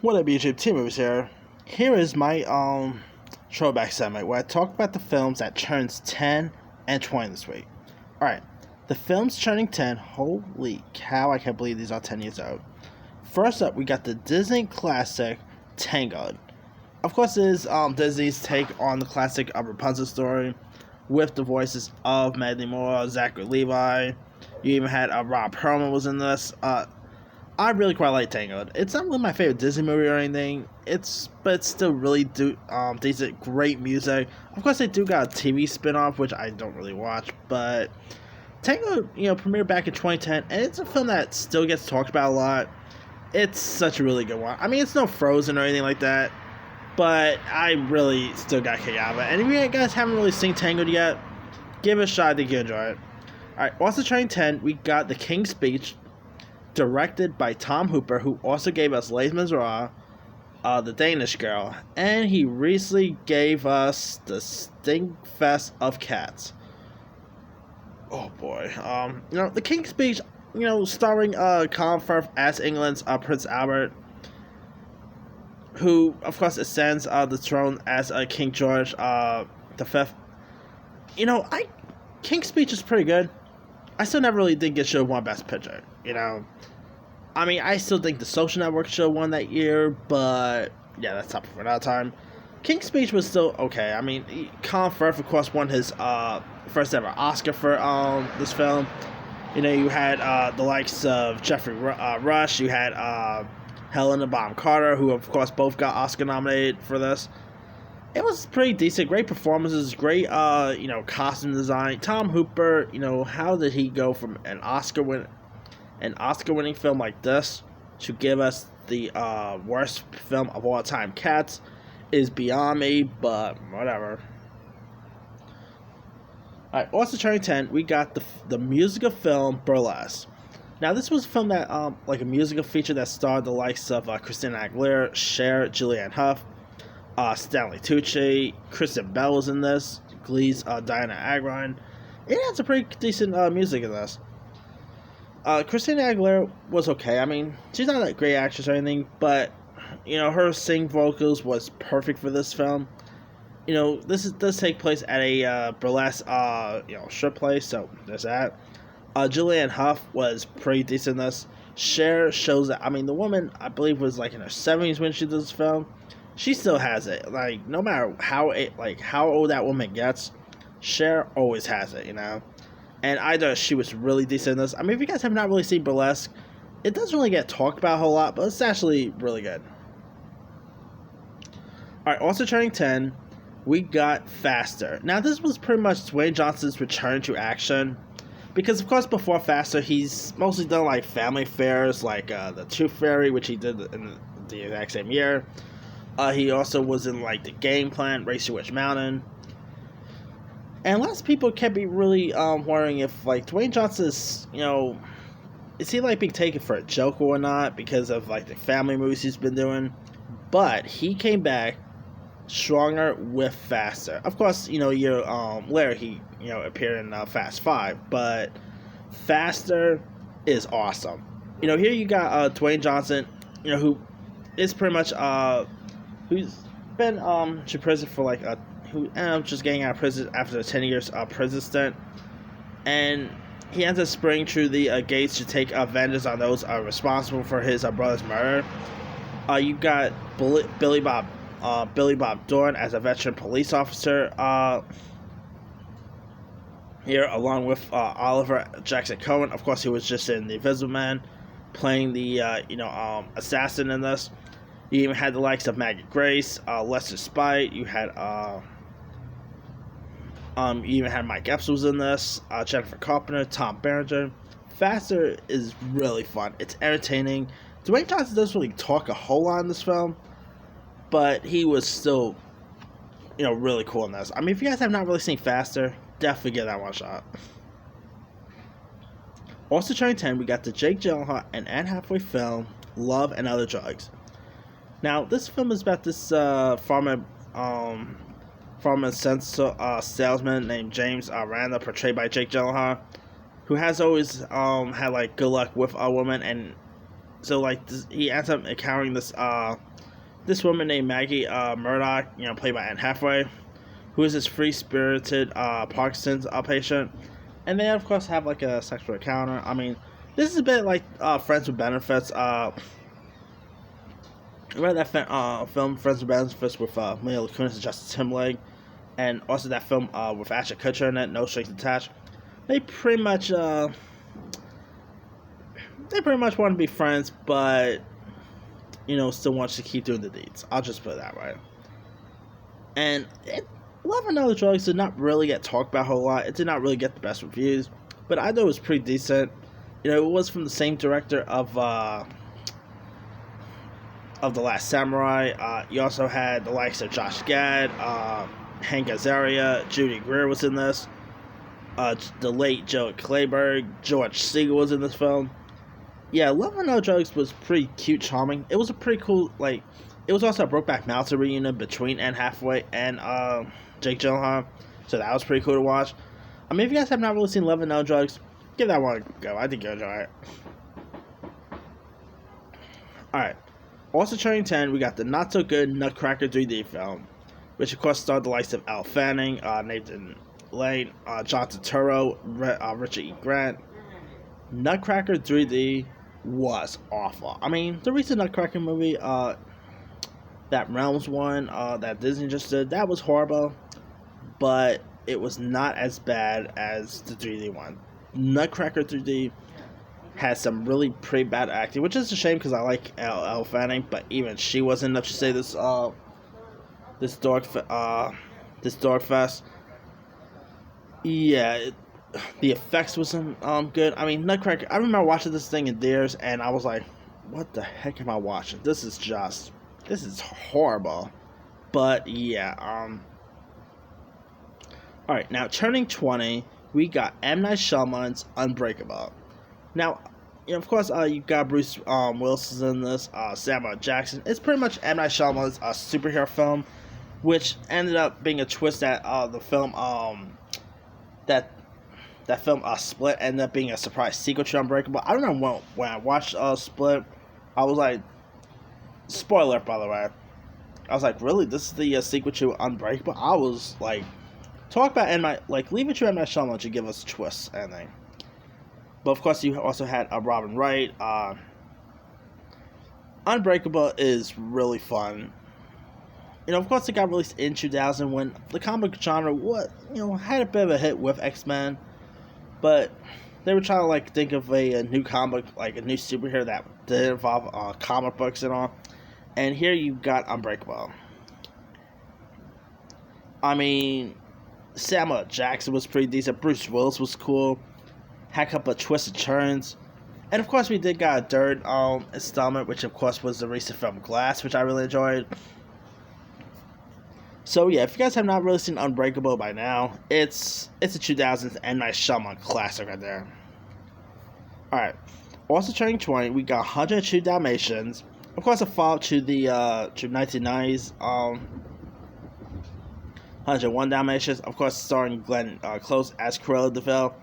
What up, YouTube? Team Movies here. Here is my throwback segment where I talk about the films that turns 10 and 20 this week. Alright, the films turning 10, holy cow, I can't believe these are 10 years old. First up, we got the Disney classic, Tangled. Of course, it is Disney's take on the classic Rapunzel story with the voices of Maddie Moore, Zachary Levi. You even had Rob Perlman was in this. I really quite like Tangled. It's not really my favorite Disney movie or anything. But it's still really decent, great music. Of course, they do got a TV spin-off, which I don't really watch. But Tangled, premiered back in 2010, and it's a film that still gets talked about a lot. It's such a really good one. I mean, it's no Frozen or anything like that, but I really still got kicked out of it. And if you guys haven't really seen Tangled yet, give it a shot. I think you'll enjoy it. Alright, also turning 10, we got The King's Speech, directed by Tom Hooper, who also gave us Les Miserables, The Danish Girl, and he recently gave us The Stinkfest of Cats. Oh boy. The King's Speech, starring Colin Firth as England's Prince Albert, who, of course, ascends the throne as King George V. King's Speech is pretty good. I still never really think it should have won Best Picture, I mean, I still think The Social Network should have won that year, but yeah, that's topic for another time. King's Speech was still okay. I mean, Colin Firth, of course, won his first ever Oscar for this film. You had the likes of Jeffrey Rush, you had Helena Bonham Carter, who, of course, both got Oscar nominated for this. It was pretty decent, great performances, great, costume design. Tom Hooper, how did he go from an Oscar-winning film like this to give us the worst film of all time, Cats, is beyond me, but whatever. Alright, also turning 10, we got the musical film Burlesque. Now, this was a film that, like a musical feature that starred the likes of Christina Aguilera, Cher, Julianne Hough, Stanley Tucci, Kristen Bell was in this, Glee's Diana Agron. It had some pretty decent music in this. Christina Aguilera was okay. I mean, she's not a great actress or anything, but, her sing vocals was perfect for this film. This does take place at a burlesque, strip play, so there's that. Julianne Hough was pretty decent in this. Cher shows that, the woman, I believe, was, in her 70s when she did this film. She still has it. No matter how old that woman gets, Cher always has it, And I thought she was really decent in this. If you guys have not really seen Burlesque, it doesn't really get talked about a whole lot, but it's actually really good. Alright, also turning 10, we got Faster. Now, this was pretty much Dwayne Johnson's return to action. Because, of course, before Faster, he's mostly done, family affairs, The Tooth Fairy, which he did in the exact same year. He also was in, The Game Plan, Race to Witch Mountain. And lots of people can be really wondering if, Dwayne Johnson is, is he, being taken for a joke or not because of, the family movies he's been doing. But he came back stronger with Faster. Of course, a year later, he, appeared in Fast 5. But Faster is awesome. Here you got Dwayne Johnson, who is pretty much, who's been to prison for, who ended up just getting out of prison after a 10 years prison stint. And he ends up springing through the gates to take vengeance on those responsible for his brother's murder. You got Billy Bob Thornton as a veteran police officer here, along with Oliver Jackson Cohen. Of course, he was just in The Invisible Man, playing the assassin in this. You even had the likes of Maggie Grace, Lester Spite. You had you even had Mike Epps was in this, Jennifer Carpenter, Tom Berenger. Faster is really fun. It's entertaining. Dwayne Johnson doesn't really talk a whole lot in this film, but he was still, really cool in this. If you guys have not really seen Faster, definitely give that one a shot. Also turning 10, we got the Jake Gyllenhaal and Anne Hathaway film, Love and Other Drugs. Now, this film is about this farmer salesman named James Randall, portrayed by Jake Gyllenhaal, who has always had good luck with a woman, and So like he ends up encountering this woman named Maggie Murdoch, played by Anne Hathaway, who is this free spirited Parkinson's patient, and they of course have like a sexual encounter. I mean, this is a bit like Friends with Benefits. Remember that film Friends with Benefits with Mila Kunis and Justin Timberlake, and also that film with Ashton Kutcher in it, No Strings Attached. They pretty much want to be friends, but still wants to keep doing the deeds. I'll just put it that way. And Love and Other Drugs did not really get talked about a whole lot. It did not really get the best reviews, but I thought it was pretty decent. It was from the same director of The Last Samurai. You also had the likes of Josh Gad, Hank Azaria, Judy Greer was in this. The late Joe Clayburgh, George Segal was in this film. Yeah, Love and No Drugs was pretty cute, charming. It was a pretty cool, it was also a Brokeback Mountain reunion between Anne Hathaway and Jake Gyllenhaal, so that was pretty cool to watch. I mean, if you guys have not really seen Love and No Drugs, give that one a go. I think you'll enjoy it. Alright, also turning 10, we got the not-so-good Nutcracker 3D film, which of course starred the likes of Elle Fanning, Nathan Lane, John Turturro, Richard E. Grant. Nutcracker 3D was awful. I mean, the recent Nutcracker movie, that Realms one, that Disney just did, that was horrible, but it was not as bad as the 3D one. Nutcracker 3D has some really pretty bad acting, which is a shame because I like Elle Fanning, but even she wasn't enough to say this dork fest. Yeah, the effects wasn't good. I mean, Nutcracker, I remember watching this thing in theaters, and I was like, what the heck am I watching? This is horrible. But, yeah, Alright, now, turning 20, we got M. Night Shyamalan's Unbreakable. Now, of course, you got Bruce Willis in this, Samuel Jackson. It's pretty much M. Night Shyamalan's superhero film, which ended up being a twist that the film, that film Split ended up being a surprise sequel to Unbreakable. I don't know when I watched Split, I was like, spoiler by the way, I was like, really, this is the sequel to Unbreakable? I was like, talk about leave it to M. Night Shyamalan to give us a twist ending. But of course, you also had Robin Wright. Unbreakable is really fun. Of course, it got released in 2000 when the comic genre had a bit of a hit with X-Men, but they were trying to think of a new comic, a new superhero that did involve comic books and all. And here you got Unbreakable. I mean, Samuel Jackson was pretty decent. Bruce Willis was cool. Had a couple of twists and turns. And of course, we did got a third installment, which of course was the recent film Glass, which I really enjoyed. So yeah, if you guys have not really seen Unbreakable by now, it's a 2000s M. Night Shyamalan classic right there. Alright, also turning 20, we got 102 Dalmatians. Of course, a follow-up to the 1990s 101 Dalmatians. Of course, starring Glenn Close as Cruella de Vil.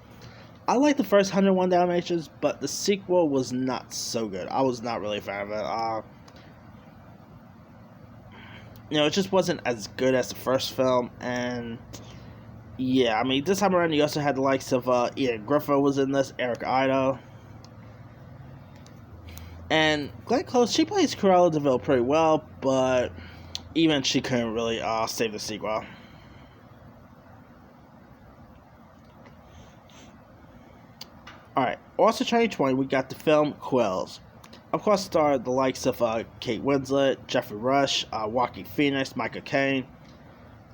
I like the first 101 Dalmatians, but the sequel was not so good. I was not really a fan of it. It just wasn't as good as the first film, and yeah, I mean, this time around you also had the likes of Ian Griffith was in this, Eric Idle, and Glenn Close. She plays Cruella de Vil pretty well, but even she couldn't really save the sequel. Alright, also 2020, we got the film Quills. Of course, starred the likes of Kate Winslet, Jeffrey Rush, Joaquin Phoenix, Michael Caine.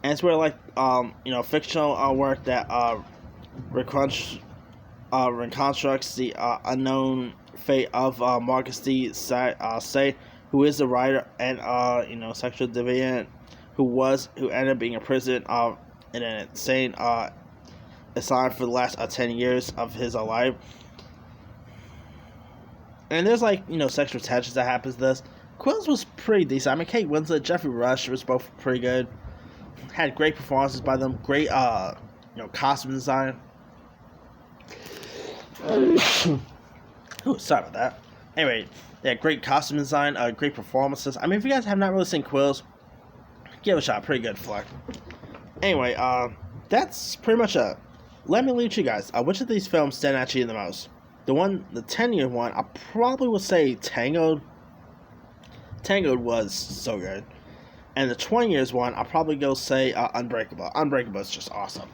And it's where, fictional work that reconstructs the unknown fate of Marcus D. Say, who is a writer and, sexual deviant who ended up being in prison in an insane asylum for the last 10 years of his life. And there's sexual tensions that happens to this. Quills was pretty decent. I mean, Kate Winslet, Jeffrey Rush was both pretty good. Had great performances by them. Great costume design. Oh, sorry about that. Anyway, They had great costume design, great performances. I mean, if you guys have not really seen Quills, give it a shot. Pretty good flick. Anyway, that's pretty much it. Let me leave you guys. Which of these films stand out to you the most? The 10-year one, I probably would say Tangled. Tangled was so good. And the 20 years one, I'll probably go say Unbreakable. Unbreakable is just awesome.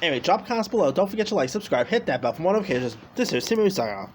Anyway, drop comments below. Don't forget to like, subscribe, hit that bell for more notifications. This is Team Movie signing off.